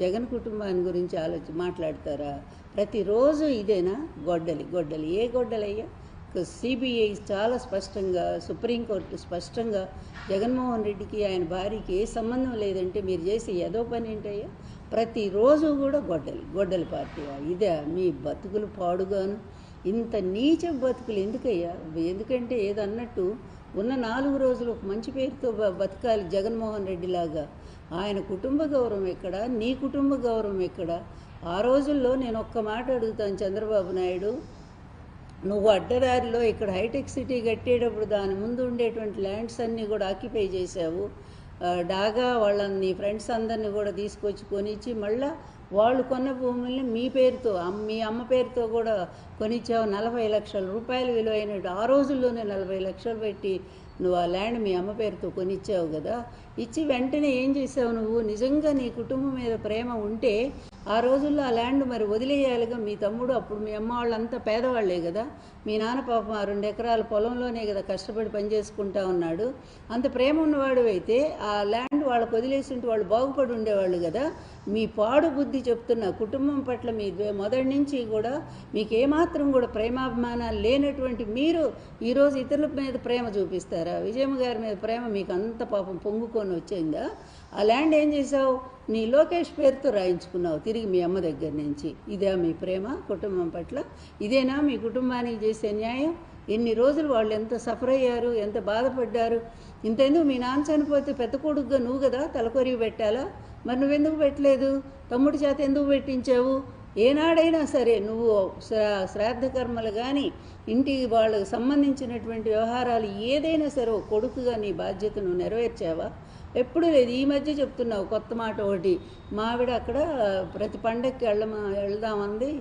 జగన్ కుటుంబాన్ని గురించి మాట్లాడతారా? ప్రతిరోజు ఇదేనా? గొడ్డలి ఏ గొడ్డలయ్యా? సిబిఐ చాలా స్పష్టంగా, సుప్రీంకోర్టు స్పష్టంగా జగన్మోహన్ రెడ్డికి ఆయన భార్యకి ఏ సంబంధం లేదంటే మీరు చేసే ఏదో పని ఏంటయ్యా? ప్రతిరోజు కూడా గొడ్డలి పార్టీ. ఇదే మీ బతుకులు పాడుగాను. ఇంత నీచ బతుకులు ఎందుకయ్యా? ఎందుకంటే ఏదన్నట్టు ఉన్న 4 రోజులు ఒక మంచి పేరుతో బతకాలి జగన్మోహన్ రెడ్డిలాగా. ఆయన కుటుంబ గౌరవం ఎక్కడ? నీ కుటుంబ గౌరవం ఎక్కడ? ఆ రోజుల్లో నేను ఒక్క మాట అడుగుతాను చంద్రబాబు నాయుడు, నువ్వు అడ్డదారిలో ఇక్కడ హైటెక్ సిటీ కట్టేటప్పుడు దాని ముందు ఉండేటువంటి ల్యాండ్స్ అన్నీ కూడా ఆక్యుపై చేశావు. డాగా వాళ్ళని నీ ఫ్రెండ్స్ అందరినీ కూడా తీసుకొచ్చి కొనిచ్చి మళ్ళీ వాళ్ళు కొన్న భూముల్ని మీ పేరుతో మీ అమ్మ పేరుతో కూడా కొనిచ్చావు. 40 లక్షల రూపాయలు విలువైనట్టు ఆ రోజుల్లోనే 40 లక్షలు పెట్టి నువ్వు ఆ ల్యాండ్ మీ అమ్మ పేరుతో కొనిచ్చావు కదా. ఇచ్చి వెంటనే ఏం చేసావు నువ్వు? నిజంగా నీ కుటుంబం మీద ప్రేమ ఉంటే ఆ రోజుల్లో ఆ ల్యాండ్ మరి వదిలేయాలిగా. మీ తమ్ముడు అప్పుడు మీ అమ్మ వాళ్ళంతా పేదవాళ్లే కదా. మీ నాన్న పాపం ఆ 2 ఎకరాల పొలంలోనే కదా కష్టపడి పనిచేసుకుంటా ఉన్నాడు. అంత ప్రేమ ఉన్నవాడు అయితే ఆ ల్యాండ్ వాళ్ళకు వదిలేసి ఉంటే వాళ్ళు బాగుపడి ఉండేవాళ్ళు కదా. మీ పాడు బుద్ధి చెప్తున్న కుటుంబం పట్ల మీ మొదటి నుంచి కూడా మీకు ఏమాత్రం కూడా ప్రేమాభిమానాలు లేనటువంటి మీరు ఈరోజు ఇతరుల మీద ప్రేమ చూపిస్తారా? విజయమ్మ గారి మీద ప్రేమ మీకు అంత పాపం పొంగుకొని వచ్చిందా? ఆ ల్యాండ్ ఏం చేసావు? నీ లోకేష్ పేరుతో రాయించుకున్నావు తిరిగి మీ అమ్మ దగ్గర నుంచి. ఇదే మీ ప్రేమ కుటుంబం పట్ల? ఇదేనా మీ కుటుంబానికి చేసే న్యాయం? ఎన్ని రోజులు వాళ్ళు ఎంత సఫర్ అయ్యారు, ఎంత బాధపడ్డారు. ఇంతెందుకు మీ నాన్న చనిపోతే పెద్ద కొడుకుగా నువ్వు కదా తలకొరివి పెట్టాలా? మరి నువ్వెందుకు పెట్టలేదు? తమ్ముడి చేత ఎందుకు పెట్టించావు? ఏనాడైనా సరే నువ్వు శ్రాద్ధ కర్మలు కానీ ఇంటికి వాళ్ళకు సంబంధించినటువంటి వ్యవహారాలు ఏదైనా సరే కొడుకుగా నీ బాధ్యతను నెరవేర్చావా? ఎప్పుడు లేదు. ఈ మధ్య చెప్తున్నావు కొత్త మాట ఒకటి, మావిడ అక్కడ ప్రతి పండగకి వెళ్దామంది.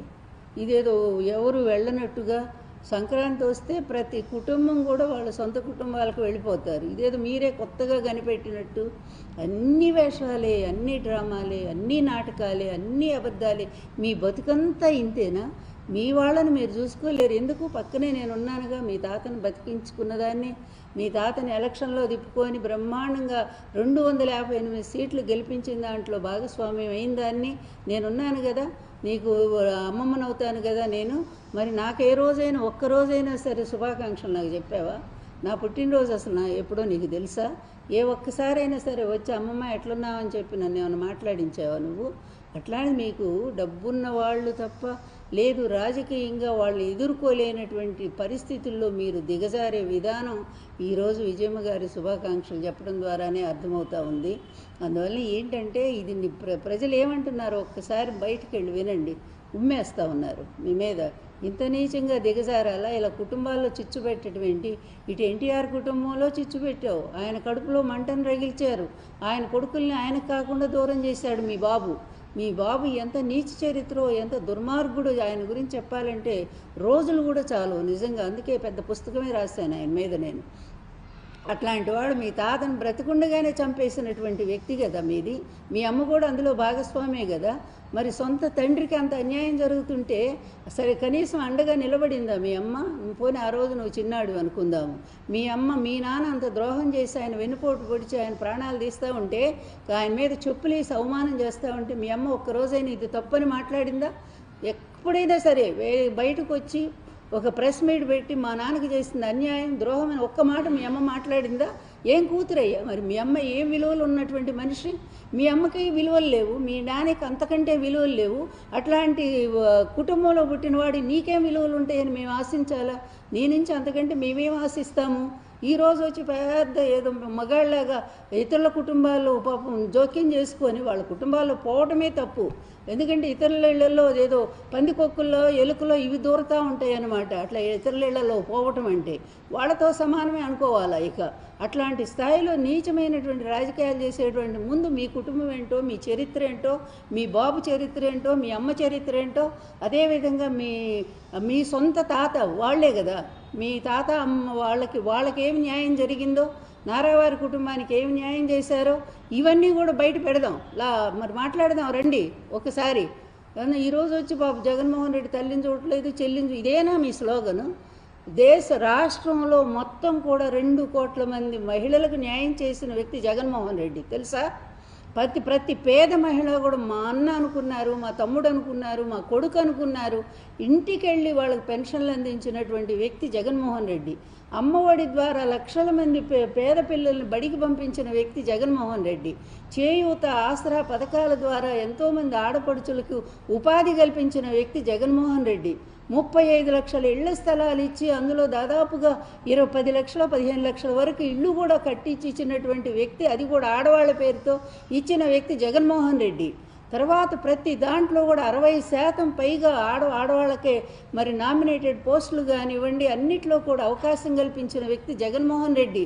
ఇదేదో ఎవరు వెళ్ళనట్టుగా సంక్రాంతి వస్తే ప్రతి కుటుంబం కూడా వాళ్ళ సొంత కుటుంబాలకు వెళ్ళిపోతారు. ఇదేదో మీరే కొత్తగా కనిపెట్టినట్టు అన్ని వేషాలే, అన్ని డ్రామాలే, అన్ని నాటకాలే, అన్ని అబద్ధాలే. మీ బతుకంతా ఇంతేనా? మీ వాళ్ళని మీరు చూసుకోలేరు. ఎందుకు? పక్కనే నేనున్నానుగా. మీ తాతను బతికించుకున్నదాన్ని, మీ తాతని ఎలక్షన్లో తిప్పుకొని బ్రహ్మాండంగా 258 సీట్లు గెలిపించిన దాంట్లో భాగస్వామ్యం అయిందాన్ని నేనున్నాను కదా. నీకు అమ్మమ్మనవుతాను కదా నేను. మరి నాకు ఏ రోజైనా ఒక్కరోజైనా సరే శుభాకాంక్షలు నాకు చెప్పావా? నా పుట్టినరోజు అసలు ఎప్పుడో నీకు తెలుసా? ఏ ఒక్కసారైనా సరే వచ్చి అమ్మమ్మ ఎట్లున్నావని చెప్పి నన్ను ఏమైనా మాట్లాడించావా నువ్వు? అట్లానే మీకు డబ్బున్న వాళ్ళు తప్ప లేదు. రాజకీయంగా వాళ్ళు ఎదుర్కోలేనటువంటి పరిస్థితుల్లో మీరు దిగజారే విధానం ఈరోజు విజయమ్మ గారి శుభాకాంక్షలు చెప్పడం ద్వారానే అర్థమవుతూ ఉంది. అందువల్ల ఏంటంటే ఇది ప్రజలు ఏమంటున్నారో ఒక్కసారి బయటికి వెళ్ళి వినండి. ఉమ్మేస్తూ ఉన్నారు మీ మీద. ఇంత నీచంగా దిగజారాలా? ఇలా కుటుంబాల్లో చిచ్చు పెట్టడం ఏంటి? ఇటు ఎన్టీఆర్ కుటుంబంలో చిచ్చు పెట్టావు, ఆయన కడుపులో మంటను రగిల్చారు, ఆయన కొడుకుల్ని ఆయనకు కాకుండా దూరం చేశాడు మీ బాబు ఎంత నీచ చరిత్రో, ఎంత దుర్మార్గుడు. ఆయన గురించి చెప్పాలంటే రోజులు కూడా చాలు నిజంగా. అందుకే పెద్ద పుస్తకమే రాశాను ఆయన మీద నేను. అట్లాంటి వాడు మీ తాతను బ్రతికుండగానే చంపేసినటువంటి వ్యక్తి కదా మీది. మీ అమ్మ కూడా అందులో భాగస్వామే కదా. మరి సొంత తండ్రికి అంత అన్యాయం జరుగుతుంటే సరే కనీసం అండగా నిలబడిందా మీ అమ్మ? పోనీ ఆ రోజు నువ్వు చిన్నాడు అనుకుందాము. మీ నాన్న అంత ద్రోహం చేసి ఆయన వెన్నుపోటు పొడిచి ఆయన ప్రాణాలు తీస్తూ ఉంటే, ఆయన మీద చెప్పులేసి అవమానం చేస్తూ ఉంటే మీ అమ్మ ఒక్కరోజైనా ఇది తప్పని మాట్లాడిందా? ఎప్పుడైనా సరే బయటకు వచ్చి ఒక ప్రెస్ మీట్ పెట్టి మా నాన్నకి చేసింది అన్యాయం, ద్రోహం అని ఒక్క మాట మీ అమ్మ మాట్లాడిందా? ఏం కూతురయ్యా మరి మీ అమ్మ? ఏం విలువలు ఉన్నటువంటి మనిషి? మీ అమ్మకి విలువలు లేవు, మీ నాన్నకి అంతకంటే విలువలు లేవు. అట్లాంటి కుటుంబంలో పుట్టినవాడి నీకేం విలువలు ఉంటాయని మేము ఆశించాలా? నీ నుంచి అంతకంటే మేమేం ఆశిస్తాము? ఈరోజు వచ్చి పెద్ద ఏదో మగాళ్ళలాగా ఇతరుల కుటుంబాల్లో పాపం జోక్యం చేసుకొని వాళ్ళ కుటుంబాల్లో పోవటమే తప్పు. ఎందుకంటే ఇతరుల ఇళ్లలో ఏదో పందికొక్కుల్లో ఎలుకలో ఇవి దూరుతూ ఉంటాయి అన్నమాట. అట్లా ఇతరుల ఇళ్లలో పోవటం అంటే వాళ్ళతో సమానమే అనుకోవాలా. ఇక అట్లాంటి స్థాయిలో నీచమైనటువంటి రాజకీయాలు చేసేటువంటి ముందు మీ కుటుంబం ఏంటో, మీ చరిత్ర ఏంటో, మీ బాబు చరిత్ర ఏంటో, మీ అమ్మ చరిత్ర ఏంటో, అదేవిధంగా మీ సొంత తాత వాళ్లే కదా. మీ తాత అమ్మ వాళ్ళకి ఏమి న్యాయం జరిగిందో, నారావారి కుటుంబానికి ఏమి న్యాయం చేశారో ఇవన్నీ కూడా బయట పెడదాం. మరి మాట్లాడదాం రండి ఒకసారి. ఈరోజు వచ్చి బాబు జగన్మోహన్ రెడ్డి తల్లిని చూడలేదు, చెల్లించు, ఇదేనా మీ స్లోగను? రాష్ట్రంలో మొత్తం కూడా 2 కోట్ల మంది మహిళలకు న్యాయం చేసిన వ్యక్తి జగన్మోహన్ రెడ్డి తెలుసా? ప్రతి పేద మహిళ కూడా మా అన్న అనుకున్నారు, మా తమ్ముడు అనుకున్నారు, మా కొడుకు అనుకున్నారు. ఇంటికెళ్ళి వాళ్ళకి పెన్షన్లు అందించినటువంటి వ్యక్తి జగన్మోహన్ రెడ్డి. అమ్మఒడి ద్వారా లక్షల మంది పేద పిల్లల్ని బడికి పంపించిన వ్యక్తి జగన్మోహన్ రెడ్డి. చేయూత, ఆసరా పథకాల ద్వారా ఎంతోమంది ఆడపడుచులకు ఉపాధి కల్పించిన వ్యక్తి జగన్మోహన్ రెడ్డి. 35 లక్షల ఇళ్ల స్థలాలు ఇచ్చి అందులో దాదాపుగా 10 లక్షల 15 లక్షల వరకు ఇళ్ళు కూడా కట్టించి ఇచ్చినటువంటి వ్యక్తి, అది కూడా ఆడవాళ్ల పేరుతో ఇచ్చిన వ్యక్తి జగన్మోహన్ రెడ్డి. తర్వాత ప్రతి దాంట్లో కూడా 60% పైగా ఆడవాళ్ళకే మరి నామినేటెడ్ పోస్టులు కానివ్వండి, అన్నిట్లో కూడా అవకాశం కల్పించిన వ్యక్తి Jaganmohan Reddy.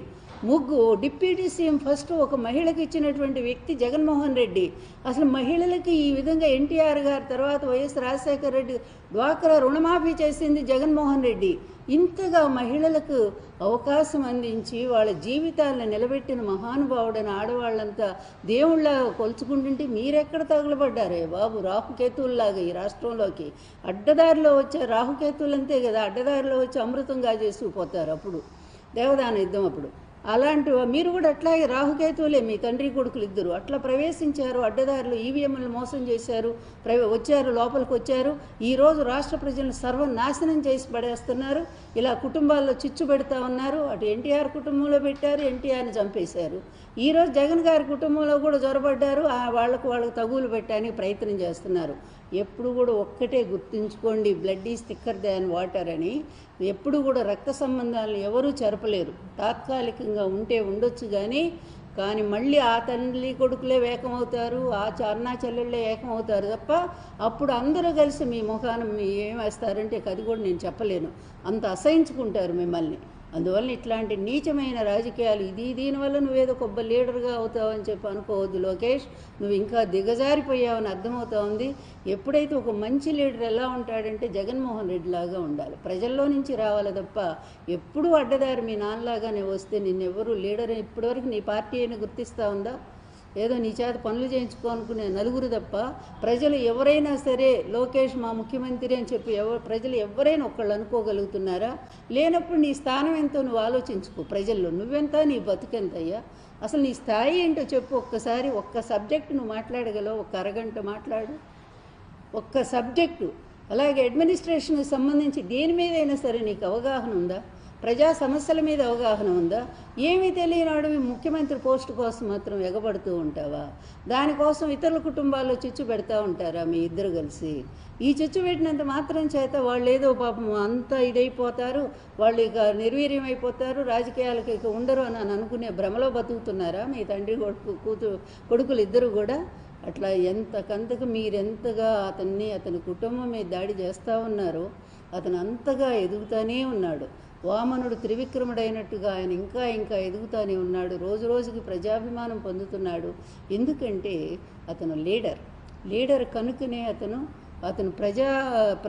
Deputy CM first ఒక మహిళకి ఇచ్చినటువంటి వ్యక్తి జగన్మోహన్ రెడ్డి. అసలు మహిళలకి ఈ విధంగా ఎన్టీఆర్ గారు, తర్వాత వైఎస్ రాజశేఖర రెడ్డి డ్వాక్రా రుణమాఫీ చేసింది జగన్మోహన్ రెడ్డి. ఇంతగా మహిళలకు అవకాశం అందించి వాళ్ళ జీవితాలను నిలబెట్టిన మహానుభావుడైన ఆడవాళ్ళంతా దేవుళ్ళ కొలుచుకుంటుంటే మీరెక్కడ తగలబడ్డారే బాబు? రాహుకేతువుల్లాగా ఈ రాష్ట్రంలోకి అడ్డదారిలో వచ్చే రాహుకేతువులు అంతే కదా, అడ్డదారిలో వచ్చి అమృతంగా చేసుకుపోతారు అప్పుడు దేవదాన యుద్ధం అప్పుడు. అలాంటి మీరు కూడా అట్లాగే రాహుకేతువులే, మీ తండ్రి కొడుకులు ఇద్దరు అట్లా ప్రవేశించారు, అడ్డదారులు ఈవీఎంలను మోసం చేశారు, వచ్చారు, లోపలికి వచ్చారు. ఈరోజు రాష్ట్ర ప్రజలను సర్వనాశనం చేసి పడేస్తున్నారు. ఇలా కుటుంబాల్లో చిచ్చు పెడతా ఉన్నారు. అటు ఎన్టీఆర్ కుటుంబంలో పెట్టారు, ఎన్టీఆర్ని చంపేశారు. ఈరోజు జగన్ గారి కుటుంబంలో కూడా జొరబడ్డారు, వాళ్ళకు తగులు పెట్టడానికి ప్రయత్నం చేస్తున్నారు. ఎప్పుడు కూడా ఒక్కటే గుర్తుంచుకోండి, blood is thicker than water అని. ఎప్పుడు కూడా రక్త సంబంధాలను ఎవరూ చెరపలేరు. తాత్కాలికంగా ఉంటే ఉండొచ్చు కానీ మళ్ళీ ఆ తల్లి కొడుకులే ఏకమవుతారు, ఆ అన్నా చెల్లెళ్ళే ఏకమవుతారు తప్ప అప్పుడు అందరూ కలిసి మీ ముఖాన ఏం వేస్తారంటే అది కూడా నేను చెప్పలేను. అంత అసహించుకుంటారు మిమ్మల్ని. అందువల్ల ఇట్లాంటి నీచమైన రాజకీయాలు దీనివల్ల నువ్వేదో గొప్ప లీడర్గా అవుతావని చెప్పి అనుకోవద్దు లోకేష్. నువ్వు ఇంకా దిగజారిపోయావని అర్థమవుతా ఉంది. ఎప్పుడైతే ఒక మంచి లీడర్ ఎలా ఉంటాడంటే జగన్మోహన్ రెడ్డి లాగా ఉండాలి, ప్రజల్లో నుంచి రావాలి తప్ప ఎప్పుడూ అడ్డదారి మీ నాన్నలాగానే వస్తే నిన్నెవరూ లీడర్ ఇప్పటివరకు నీ పార్టీ అయినా గుర్తిస్తూ ఉందా? ఏదో నీ చేత పనులు చేయించుకోనుకునే నలుగురు తప్ప ప్రజలు ఎవరైనా సరే లోకేష్ మా ముఖ్యమంత్రి అని చెప్పి ప్రజలు ఎవరైనా ఒక్కళ్ళు అనుకోగలుగుతున్నారా? లేనప్పుడు నీ స్థానం ఎంతో నువ్వు ఆలోచించుకో. ప్రజల్లో నువ్వెంత, నీ బతుకెంతయ్యా? అసలు నీ స్థాయి ఏంటో చెప్పు. ఒక్కసారి ఒక్క సబ్జెక్ట్ నువ్వు మాట్లాడగలవు, ఒక్క అరగంట మాట్లాడు, ఒక్క సబ్జెక్టు. అలాగే అడ్మినిస్ట్రేషన్కి సంబంధించి దేని మీదైనా సరే నీకు అవగాహన ఉందా? ప్రజా సమస్యల మీద అవగాహన ఉందా? ఏమీ తెలియనాడు ముఖ్యమంత్రి పోస్టు కోసం మాత్రం ఎగబడుతూ ఉంటావా? దానికోసం ఇతరుల కుటుంబాల్లో చిచ్చు పెడతా ఉంటారా మీ ఇద్దరు కలిసి? ఈ చిచ్చు పెట్టినంత మాత్రం చేత వాళ్ళు ఏదో పాపం అంతా ఇదైపోతారు, వాళ్ళు ఇక నిర్వీర్యం అయిపోతారు, రాజకీయాలకు ఇక ఉండరు అని అనుకునే భ్రమలో బతుకుతున్నారా మీ తండ్రి కొడుకులు ఇద్దరు కూడా? అట్లా ఎంతకంతకు మీరెంతగా అతని కుటుంబం మీద దాడి చేస్తూ ఉన్నారో అతను అంతగా ఎదుగుతూనే ఉన్నాడు. వామనుడు త్రివిక్రముడైనట్టుగా ఆయన ఇంకా ఎదుగుతూనే ఉన్నాడు. రోజు రోజుకి ప్రజాభిమానం పొందుతున్నాడు. ఎందుకంటే అతను లీడర్ కనుకనే అతను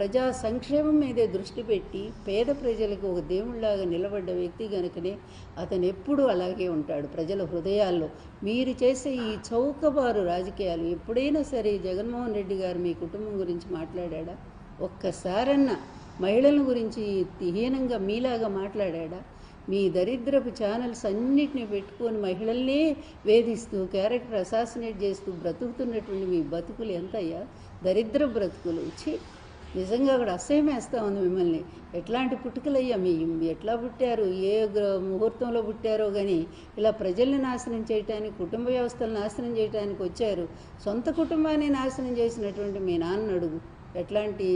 ప్రజా సంక్షేమం మీదే దృష్టి పెట్టి పేద ప్రజలకు ఒక దేవుళ్లాగా నిలబడ్డ వ్యక్తి కనుకనే అతను ఎప్పుడూ అలాగే ఉంటాడు ప్రజల హృదయాల్లో. మీరు చేసే ఈ చౌకబారు రాజకీయాలు ఎప్పుడైనా సరే జగన్మోహన్ రెడ్డి గారు మీ కుటుంబం గురించి మాట్లాడా? ఒక్కసారన్నా మహిళల గురించి హీనంగా మీలాగా మాట్లాడా? మీ దరిద్రపు ఛానల్స్ అన్నిటిని పెట్టుకొని మహిళల్నే వేధిస్తూ క్యారెక్టర్ అసాసినేట్ చేస్తూ బ్రతుకుతున్నటువంటి మీ బతుకులు ఎంతయ్యా? దరిద్ర బ్రతుకులు ఇచ్చి నిజంగా కూడా అసహ్యం వేస్తూ ఉంది మిమ్మల్ని. ఎట్లాంటి పుట్టుకలయ్యా మీ ఎట్లా పుట్టారు, ఏ ముహూర్తంలో పుట్టారో కానీ ఇలా ప్రజల్ని నాశనం చేయటానికి, కుటుంబ వ్యవస్థలు నాశనం చేయడానికి వచ్చారు. సొంత కుటుంబాన్ని నాశనం చేసినటువంటి మీ నాన్న అడుగు ఎట్లాంటి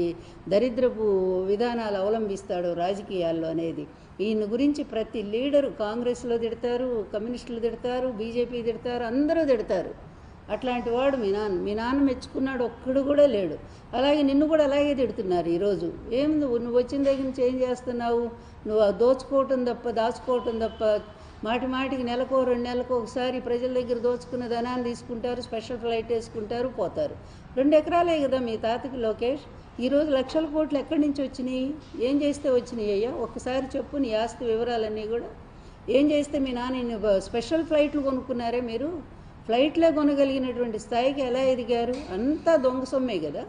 దరిద్రపు విధానాలు అవలంబిస్తాడో రాజకీయాల్లో అనేది. ఈయన గురించి ప్రతి లీడరు కాంగ్రెస్లో తిడతారు, కమ్యూనిస్టులు తిడతారు, బీజేపీ తిడతారు, అందరూ తిడతారు. అట్లాంటి వాడు మీ నాన్న మెచ్చుకున్నాడు ఒక్కడు కూడా లేడు. అలాగే నిన్ను కూడా అలాగే తిడుతున్నారు ఈరోజు. నువ్వు వచ్చిన దగ్గర నుంచి ఏం చేస్తున్నావు? నువ్వు దోచుకోవటం తప్ప దాచుకోవటం తప్ప మాటికి నెలకో 2 నెలలకు ఒకసారి ప్రజల దగ్గర దోచుకున్న ధనాన్ని తీసుకుంటారు, స్పెషల్ ఫ్లైట్ వేసుకుంటారు, పోతారు. 2 ఎకరాలే కదా మీ తాతకి లోకేష్. ఈరోజు లక్షల కోట్లు ఎక్కడి నుంచి వచ్చినాయి? ఏం చేస్తే వచ్చినాయి అయ్యా? ఒక్కసారి చెప్పు నీ ఆస్తి వివరాలన్నీ కూడా. ఏం చేస్తే మీ నాన్న స్పెషల్ ఫ్లైట్లు కొనుక్కున్నారే మీరు? ఫ్లైట్లే కొనగలిగినటువంటి స్థాయికి ఎలా ఎదిగారు? అంతా దొంగ సొమ్మే కదా.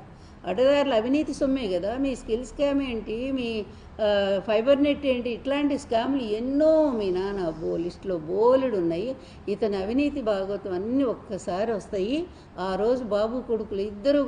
అడ్డదారుల అవినీతి సొమ్మే కదా. మీ స్కిల్ స్కామ్ ఏంటి, మీ ఫైబర్ నెట్ ఏంటి, ఇట్లాంటి స్కామ్లు ఎన్నో మీ నాన్న లిస్టులో బోలెడు ఉన్నాయి. ఇతని అవినీతి భాగవతం అన్నీ ఒక్కసారి వస్తాయి. ఆ రోజు బాబు కొడుకులు ఇద్దరు